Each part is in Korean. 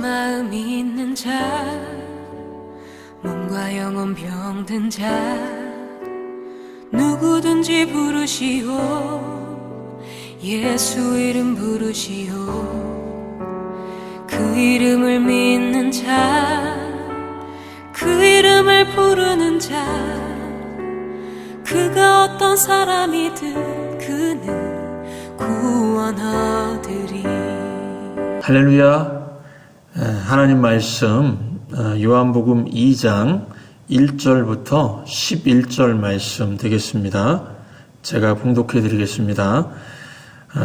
마음이 있는 자, 몸과 영혼 병든 자, 누구든지 부르시오. 예수 이름 부르시오. 그 이름을 믿는 자, 그 이름을 부르는 자, 그가 어떤 사람이든 그는 구원하리리. 할렐루야. 하나님 말씀 요한복음 2장 1절부터 11절 말씀 되겠습니다. 제가 봉독해 드리겠습니다.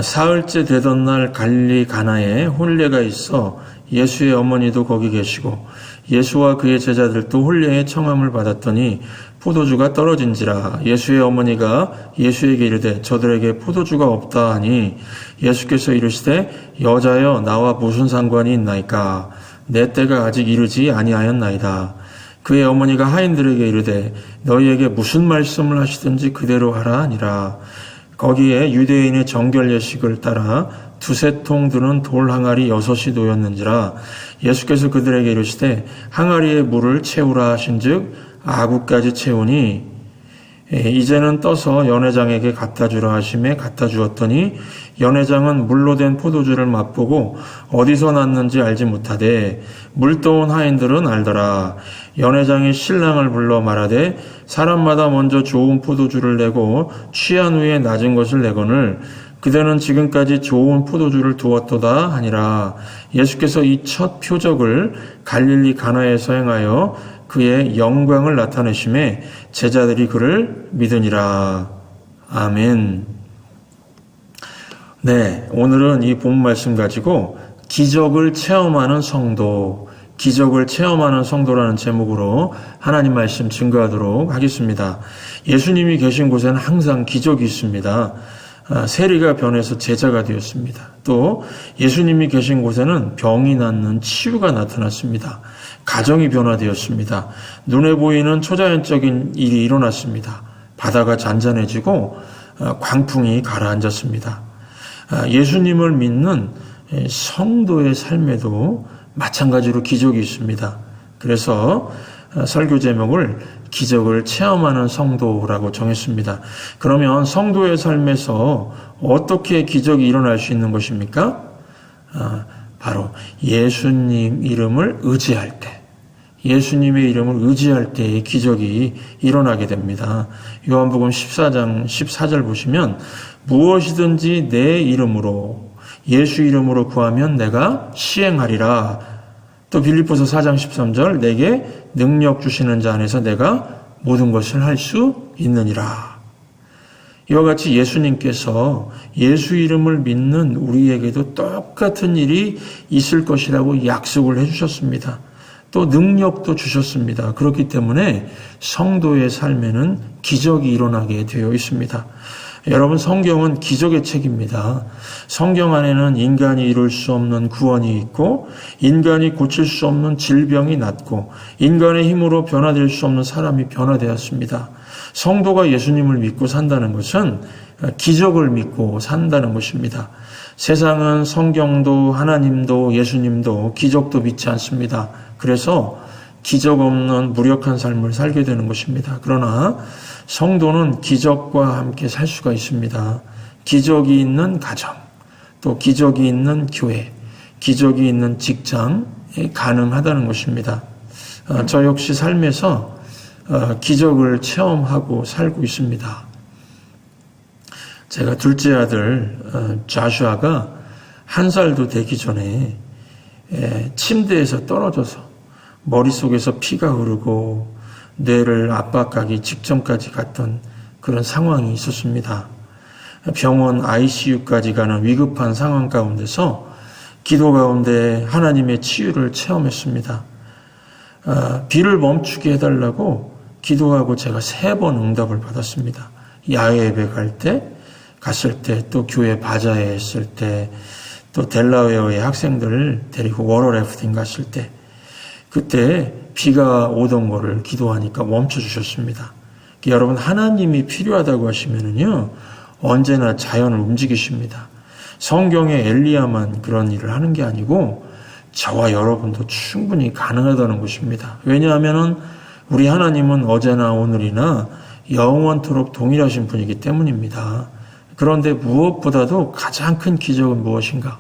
사흘째 되던 날 갈릴리 가나에 혼례가 있어 예수의 어머니도 거기 계시고 예수와 그의 제자들도 혼례의 청함을 받았더니 포도주가 떨어진지라. 예수의 어머니가 예수에게 이르되 저들에게 포도주가 없다 하니 예수께서 이르시되 여자여 나와 무슨 상관이 있나이까? 내 때가 아직 이르지 아니하였나이다. 그의 어머니가 하인들에게 이르되 너희에게 무슨 말씀을 하시든지 그대로 하라 하니라. 거기에 유대인의 정결 예식을 따라 두세 통 드는 돌 항아리 6이 놓였는지라. 예수께서 그들에게 이르시되 항아리에 물을 채우라 하신즉 아구까지 채우니 이제는 떠서 연회장에게 갖다 주라 하심에 갖다 주었더니 연회장은 물로 된 포도주를 맛보고 어디서 났는지 알지 못하되 물떠온 하인들은 알더라. 연회장이 신랑을 불러 말하되 사람마다 먼저 좋은 포도주를 내고 취한 후에 낮은 것을 내거늘 그대는 지금까지 좋은 포도주를 두었도다 하니라. 예수께서 이 첫 표적을 갈릴리 가나에서 행하여 그의 영광을 나타내심에 제자들이 그를 믿으니라. 아멘. 네, 오늘은 이 본 말씀 가지고 기적을 체험하는 성도, 기적을 체험하는 성도라는 제목으로 하나님 말씀 증거하도록 하겠습니다. 예수님이 계신 곳에는 항상 기적이 있습니다. 세리가 변해서 제자가 되었습니다. 또 예수님이 계신 곳에는 병이 낫는 치유가 나타났습니다. 가정이 변화되었습니다. 눈에 보이는 초자연적인 일이 일어났습니다. 바다가 잔잔해지고 광풍이 가라앉았습니다. 예수님을 믿는 성도의 삶에도 마찬가지로 기적이 있습니다. 그래서 설교 제목을 기적을 체험하는 성도라고 정했습니다. 그러면 성도의 삶에서 어떻게 기적이 일어날 수 있는 것입니까? 바로 예수님 이름을 의지할 때, 예수님의 이름을 의지할 때의 기적이 일어나게 됩니다. 요한복음 14장 14절 보시면 무엇이든지 내 이름으로, 예수 이름으로 구하면 내가 시행하리라. 또 빌립보서 4장 13절 내게 능력 주시는 자 안에서 내가 모든 것을 할 수 있느니라. 이와 같이 예수님께서 예수 이름을 믿는 우리에게도 똑같은 일이 있을 것이라고 약속을 해주셨습니다. 또 능력도 주셨습니다. 그렇기 때문에 성도의 삶에는 기적이 일어나게 되어 있습니다. 여러분, 성경은 기적의 책입니다. 성경 안에는 인간이 이룰 수 없는 구원이 있고 인간이 고칠 수 없는 질병이 낫고 인간의 힘으로 변화될 수 없는 사람이 변화되었습니다. 성도가 예수님을 믿고 산다는 것은 기적을 믿고 산다는 것입니다. 세상은 성경도 하나님도 예수님도 기적도 믿지 않습니다. 그래서 기적 없는 무력한 삶을 살게 되는 것입니다. 그러나 성도는 기적과 함께 살 수가 있습니다. 기적이 있는 가정, 또 기적이 있는 교회, 기적이 있는 직장에 가능하다는 것입니다. 저 역시 삶에서 기적을 체험하고 살고 있습니다. 제가 둘째 아들 자슈아가 1살도 되기 전에 침대에서 떨어져서 머릿속에서 피가 흐르고 뇌를 압박하기 직전까지 갔던 그런 상황이 있었습니다. 병원 ICU까지 가는 위급한 상황 가운데서 기도 가운데 하나님의 치유를 체험했습니다. 비를 멈추게 해달라고 기도하고 제가 3번 응답을 받았습니다. 야외 예배 갔을 때, 또 교회 바자회 했을 때, 또 델라웨어의 학생들을 데리고 워러 래프팅 갔을 때, 그때 비가 오던 거를 기도하니까 멈춰주셨습니다. 여러분, 하나님이 필요하다고 하시면은요, 언제나 자연을 움직이십니다. 성경의 엘리야만 그런 일을 하는 게 아니고 저와 여러분도 충분히 가능하다는 것입니다. 왜냐하면 우리 하나님은 어제나 오늘이나 영원토록 동일하신 분이기 때문입니다. 그런데 무엇보다도 가장 큰 기적은 무엇인가?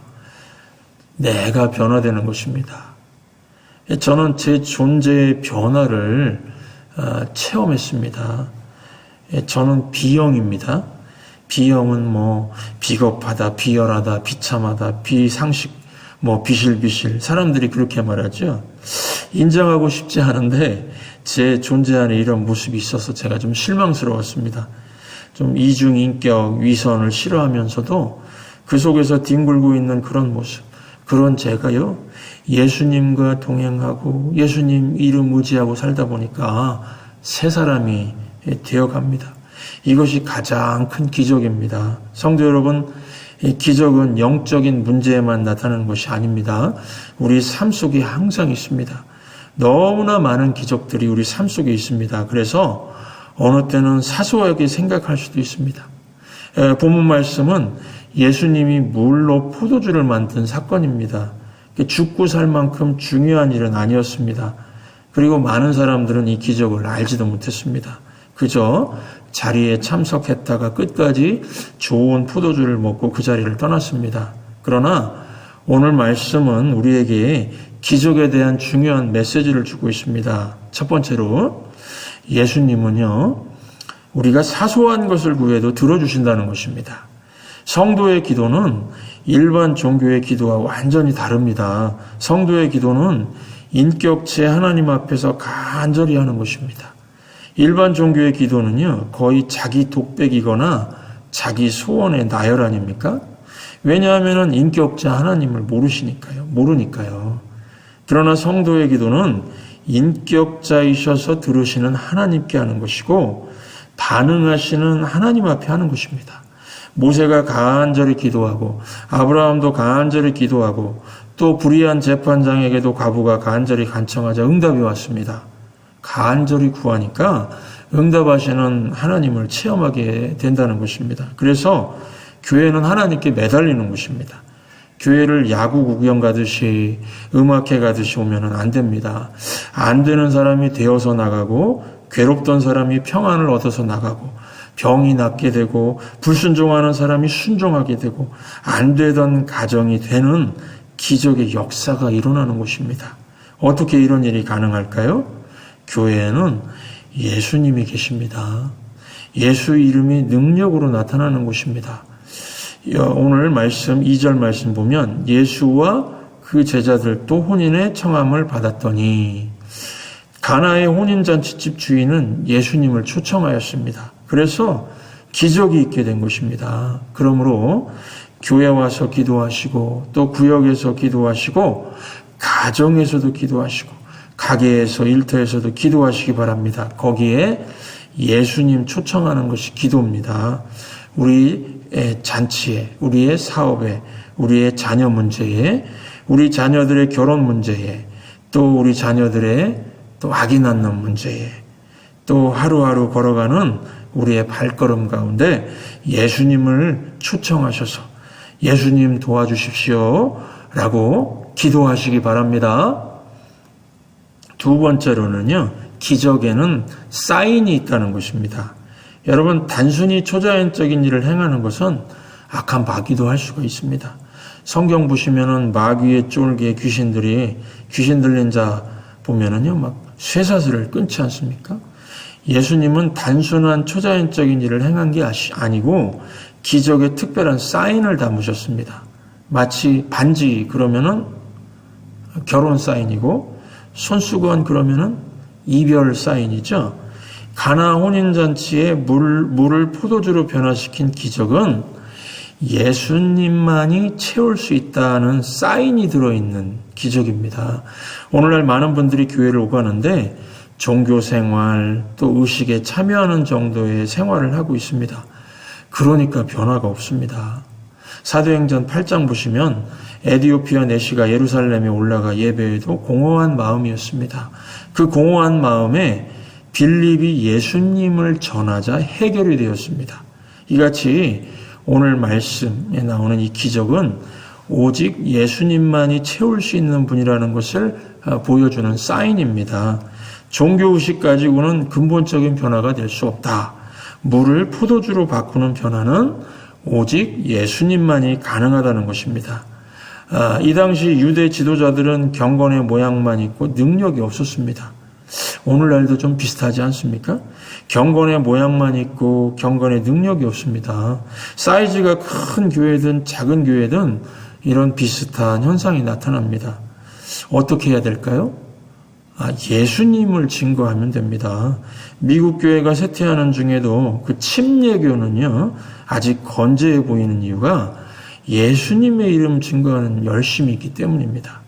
내가 변화되는 것입니다. 저는 제 존재의 변화를 체험했습니다. 저는 B형입니다. B형은 비겁하다, 비열하다, 비참하다, 비상식, 비실비실. 사람들이 그렇게 말하죠. 인정하고 싶지 않은데 제 존재 안에 이런 모습이 있어서 제가 좀 실망스러웠습니다. 좀 이중인격, 위선을 싫어하면서도 그 속에서 뒹굴고 있는 그런 모습. 그런 제가요, 예수님과 동행하고 예수님 이름 의지하고 살다 보니까 새 사람이 되어갑니다. 이것이 가장 큰 기적입니다. 성도 여러분, 이 기적은 영적인 문제에만 나타나는 것이 아닙니다. 우리 삶 속에 항상 있습니다. 너무나 많은 기적들이 우리 삶 속에 있습니다. 그래서 어느 때는 사소하게 생각할 수도 있습니다. 본문 말씀은 예수님이 물로 포도주를 만든 사건입니다. 죽고 살 만큼 중요한 일은 아니었습니다. 그리고 많은 사람들은 이 기적을 알지도 못했습니다. 그저 자리에 참석했다가 끝까지 좋은 포도주를 먹고 그 자리를 떠났습니다. 그러나 오늘 말씀은 우리에게 기적에 대한 중요한 메시지를 주고 있습니다. 첫 번째로 예수님은요, 우리가 사소한 것을 구해도 들어주신다는 것입니다. 성도의 기도는 일반 종교의 기도와 완전히 다릅니다. 성도의 기도는 인격체 하나님 앞에서 간절히 하는 것입니다. 일반 종교의 기도는요, 거의 자기 독백이거나 자기 소원의 나열 아닙니까? 왜냐하면 인격자 하나님을 모르니까요. 그러나 성도의 기도는 인격자이셔서 들으시는 하나님께 하는 것이고 반응하시는 하나님 앞에 하는 것입니다. 모세가 간절히 기도하고 아브라함도 간절히 기도하고 또 불의한 재판장에게도 과부가 간절히 간청하자 응답이 왔습니다. 간절히 구하니까 응답하시는 하나님을 체험하게 된다는 것입니다. 그래서 교회는 하나님께 매달리는 것입니다. 교회를 야구 구경 가듯이 음악회 가듯이 오면 안 됩니다. 안 되는 사람이 되어서 나가고 괴롭던 사람이 평안을 얻어서 나가고 병이 낫게 되고 불순종하는 사람이 순종하게 되고 안 되던 가정이 되는 기적의 역사가 일어나는 것입니다. 어떻게 이런 일이 가능할까요? 교회에는 예수님이 계십니다. 예수 이름이 능력으로 나타나는 곳입니다. 오늘 말씀 2절 말씀 보면 예수와 그 제자들도 혼인의 청함을 받았더니 가나의 혼인잔치집 주인은 예수님을 초청하였습니다. 그래서 기적이 있게 된 것입니다. 그러므로 교회 와서 기도하시고 또 구역에서 기도하시고 가정에서도 기도하시고 가게에서 일터에서도 기도하시기 바랍니다. 거기에 예수님 초청하는 것이 기도입니다. 우리의 잔치에, 우리의 사업에, 우리의 자녀 문제에, 우리 자녀들의 결혼 문제에, 또 우리 자녀들의 또 아기 낳는 문제에, 또 하루하루 걸어가는 우리의 발걸음 가운데 예수님을 초청하셔서 예수님 도와주십시오 라고 기도하시기 바랍니다. 두 번째로는요, 기적에는 사인이 있다는 것입니다. 여러분, 단순히 초자연적인 일을 행하는 것은 악한 마귀도 할 수가 있습니다. 성경 보시면은 마귀의 쫄기에 귀신 들린 자 보면은요, 막 쇠사슬을 끊지 않습니까? 예수님은 단순한 초자연적인 일을 행한 게 아니고 기적의 특별한 사인을 담으셨습니다. 마치 반지 그러면은 결혼 사인이고 손수건 그러면은 이별 사인이죠. 가나 혼인잔치에 물을 포도주로 변화시킨 기적은 예수님만이 채울 수 있다는 사인이 들어있는 기적입니다. 오늘날 많은 분들이 교회를 오가는데 종교생활 또 의식에 참여하는 정도의 생활을 하고 있습니다. 그러니까 변화가 없습니다. 사도행전 8장 보시면 에디오피아 내시가 예루살렘에 올라가 예배에도 공허한 마음이었습니다. 그 공허한 마음에 빌립이 예수님을 전하자 해결이 되었습니다. 이같이 오늘 말씀에 나오는 이 기적은 오직 예수님만이 채울 수 있는 분이라는 것을 보여주는 사인입니다. 종교의식 가지고는 근본적인 변화가 될 수 없다. 물을 포도주로 바꾸는 변화는 오직 예수님만이 가능하다는 것입니다. 이 당시 유대 지도자들은 경건의 모양만 있고 능력이 없었습니다. 오늘날도 좀 비슷하지 않습니까? 경건의 모양만 있고 경건의 능력이 없습니다. 사이즈가 큰 교회든 작은 교회든 이런 비슷한 현상이 나타납니다. 어떻게 해야 될까요? 예수님을 증거하면 됩니다. 미국 교회가 쇠퇴하는 중에도 그 침례교는요, 아직 건재해 보이는 이유가 예수님의 이름 증거하는 열심이 있기 때문입니다.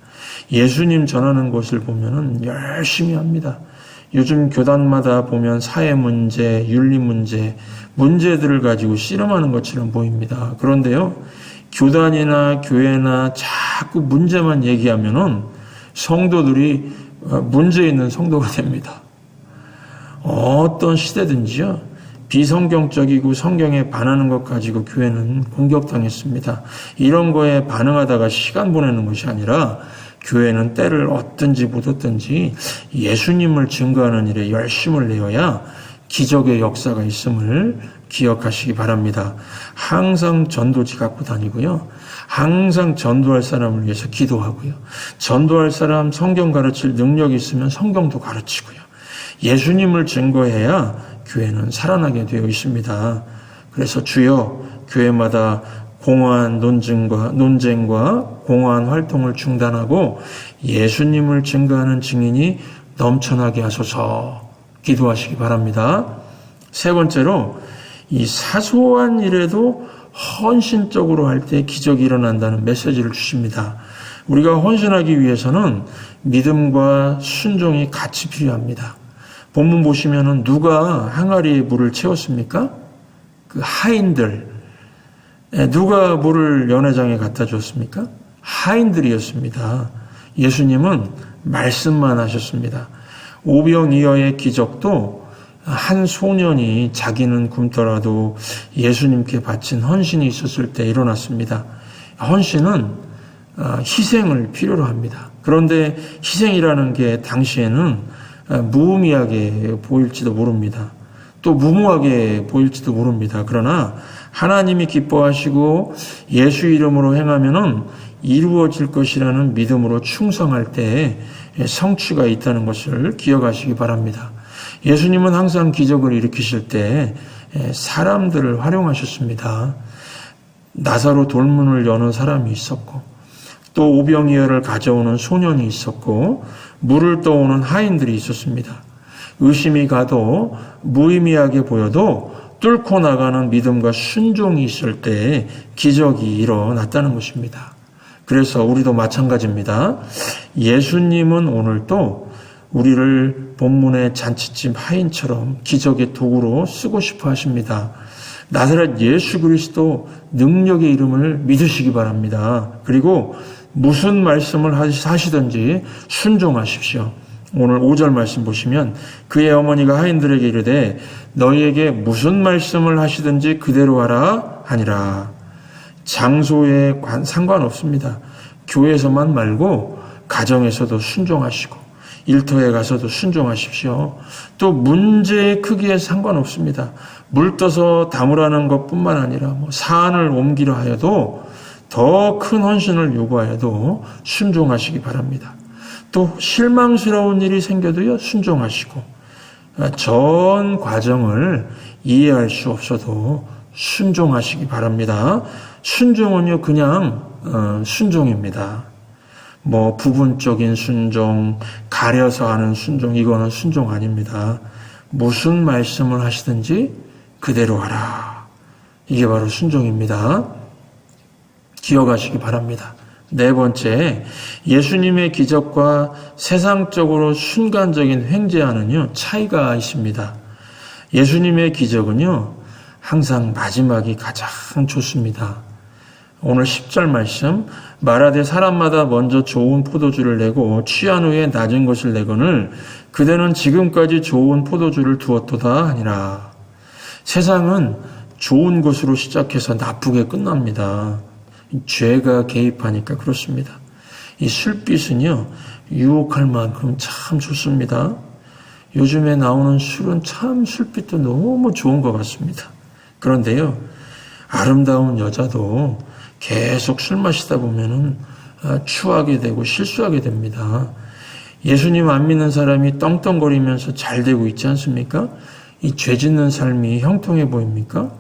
예수님 전하는 것을 보면은 열심히 합니다. 요즘 교단마다 보면 사회 문제, 윤리 문제, 문제들을 가지고 씨름하는 것처럼 보입니다. 그런데요, 교단이나 교회나 자꾸 문제만 얘기하면은 성도들이 문제 있는 성도가 됩니다. 어떤 시대든지요, 비성경적이고 성경에 반하는 것 가지고 교회는 공격당했습니다. 이런 거에 반응하다가 시간 보내는 것이 아니라 교회는 때를 얻든지 못 얻든지 예수님을 증거하는 일에 열심을 내어야 기적의 역사가 있음을 기억하시기 바랍니다. 항상 전도지 갖고 다니고요. 항상 전도할 사람을 위해서 기도하고요. 전도할 사람 성경 가르칠 능력이 있으면 성경도 가르치고요. 예수님을 증거해야 교회는 살아나게 되어 있습니다. 그래서 주여, 교회마다 공허한 논쟁과 공허한 활동을 중단하고 예수님을 증거하는 증인이 넘쳐나게 하소서 기도하시기 바랍니다. 세 번째로, 이 사소한 일에도 헌신적으로 할 때 기적이 일어난다는 메시지를 주십니다. 우리가 헌신하기 위해서는 믿음과 순종이 같이 필요합니다. 본문 보시면은 누가 항아리에 물을 채웠습니까? 그 하인들. 누가 물을 연회장에 갖다 줬습니까? 하인들이었습니다. 예수님은 말씀만 하셨습니다. 오병이어의 기적도 한 소년이 자기는 굶더라도 예수님께 바친 헌신이 있었을 때 일어났습니다. 헌신은 희생을 필요로 합니다. 그런데 희생이라는 게 당시에는 무의미하게 보일지도 모릅니다. 또 무모하게 보일지도 모릅니다. 그러나 하나님이 기뻐하시고 예수 이름으로 행하면은 이루어질 것이라는 믿음으로 충성할 때 성취가 있다는 것을 기억하시기 바랍니다. 예수님은 항상 기적을 일으키실 때 사람들을 활용하셨습니다. 나사로 돌문을 여는 사람이 있었고, 또 오병이어를 가져오는 소년이 있었고, 물을 떠오는 하인들이 있었습니다. 의심이 가도 무의미하게 보여도 뚫고 나가는 믿음과 순종이 있을 때 기적이 일어났다는 것입니다. 그래서 우리도 마찬가지입니다. 예수님은 오늘도 우리를 본문의 잔치집 하인처럼 기적의 도구로 쓰고 싶어 하십니다. 나사렛 예수 그리스도 능력의 이름을 믿으시기 바랍니다. 그리고 무슨 말씀을 하시든지 순종하십시오. 오늘 5절 말씀 보시면 그의 어머니가 하인들에게 이르되 너희에게 무슨 말씀을 하시든지 그대로 하라 하니라. 장소에 상관없습니다. 교회에서만 말고 가정에서도 순종하시고 일터에 가서도 순종하십시오. 또 문제의 크기에 상관없습니다. 물 떠서 담으라는 것뿐만 아니라 산을 옮기려 하여도 더 큰 헌신을 요구하여도 순종하시기 바랍니다. 또 실망스러운 일이 생겨도요, 순종하시고 전 과정을 이해할 수 없어도 순종하시기 바랍니다. 순종은요, 그냥 순종입니다. 부분적인 순종, 가려서 하는 순종, 이거는 순종 아닙니다. 무슨 말씀을 하시든지 그대로 하라. 이게 바로 순종입니다. 기억하시기 바랍니다. 네 번째, 예수님의 기적과 세상적으로 순간적인 횡재와는요, 차이가 있습니다. 예수님의 기적은요, 항상 마지막이 가장 좋습니다. 오늘 10절 말씀, 말하되 사람마다 먼저 좋은 포도주를 내고 취한 후에 낮은 것을 내거늘 그대는 지금까지 좋은 포도주를 두었도다 하니라. 세상은 좋은 것으로 시작해서 나쁘게 끝납니다. 죄가 개입하니까 그렇습니다. 이 술빛은요, 유혹할 만큼 참 좋습니다. 요즘에 나오는 술은 참 술빛도 너무 좋은 것 같습니다. 그런데요, 아름다운 여자도 계속 술 마시다 보면은 추하게 되고 실수하게 됩니다. 예수님 안 믿는 사람이 떵떵거리면서 잘 되고 있지 않습니까? 이 죄 짓는 삶이 형통해 보입니까?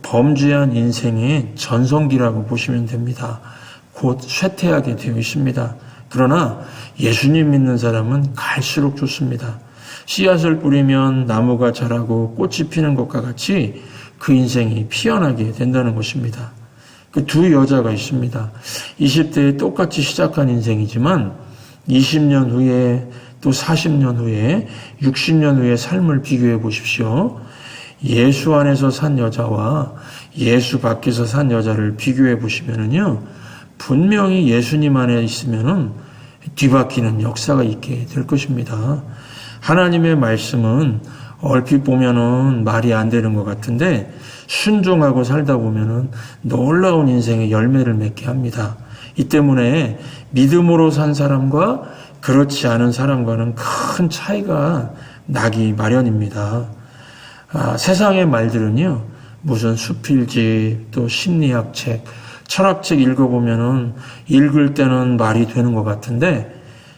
범죄한 인생의 전성기라고 보시면 됩니다. 곧 쇠퇴하게 되어 있습니다. 그러나 예수님 믿는 사람은 갈수록 좋습니다. 씨앗을 뿌리면 나무가 자라고 꽃이 피는 것과 같이 그 인생이 피어나게 된다는 것입니다. 그 두 여자가 있습니다. 20대에 똑같이 시작한 인생이지만 20년 후에 또 40년 후에 60년 후의 삶을 비교해 보십시오. 예수 안에서 산 여자와 예수 밖에서 산 여자를 비교해 보시면은요, 분명히 예수님 안에 있으면은 뒤바뀌는 역사가 있게 될 것입니다. 하나님의 말씀은 얼핏 보면은 말이 안 되는 것 같은데 순종하고 살다 보면은 놀라운 인생의 열매를 맺게 합니다. 이 때문에 믿음으로 산 사람과 그렇지 않은 사람과는 큰 차이가 나기 마련입니다. 세상의 말들은요, 무슨 수필집, 또 심리학책, 철학책 읽어보면은 읽을 때는 말이 되는 것 같은데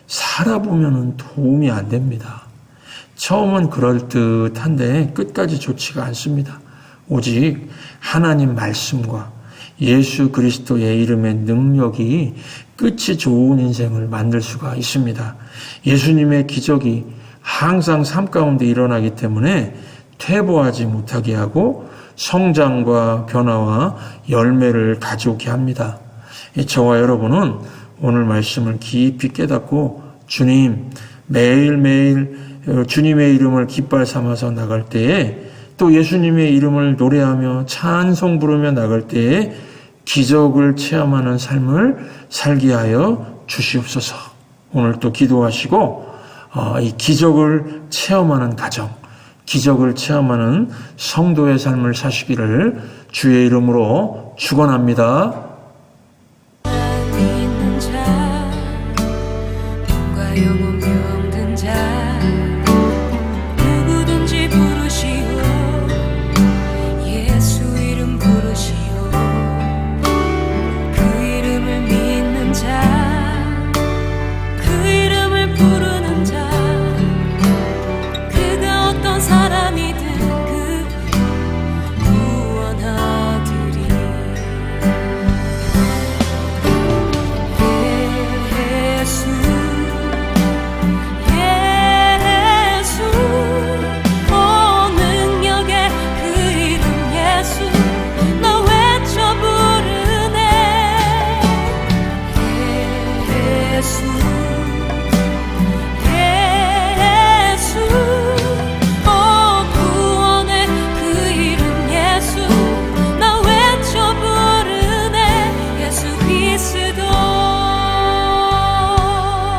살아보면은 도움이 안 됩니다. 처음은 그럴듯한데 끝까지 좋지가 않습니다. 오직 하나님 말씀과 예수 그리스도의 이름의 능력이 끝이 좋은 인생을 만들 수가 있습니다. 예수님의 기적이 항상 삶 가운데 일어나기 때문에 퇴보하지 못하게 하고 성장과 변화와 열매를 가져오게 합니다. 저와 여러분은 오늘 말씀을 깊이 깨닫고 주님, 매일매일 주님의 이름을 깃발 삼아서 나갈 때에 또 예수님의 이름을 노래하며 찬송 부르며 나갈 때에 기적을 체험하는 삶을 살게 하여 주시옵소서. 오늘 또 기도하시고 이 기적을 체험하는 가정, 기적을 체험하는 성도의 삶을 사시기를 주의 이름으로 축원합니다. 믿는 자, 몸과 영혼 병든 자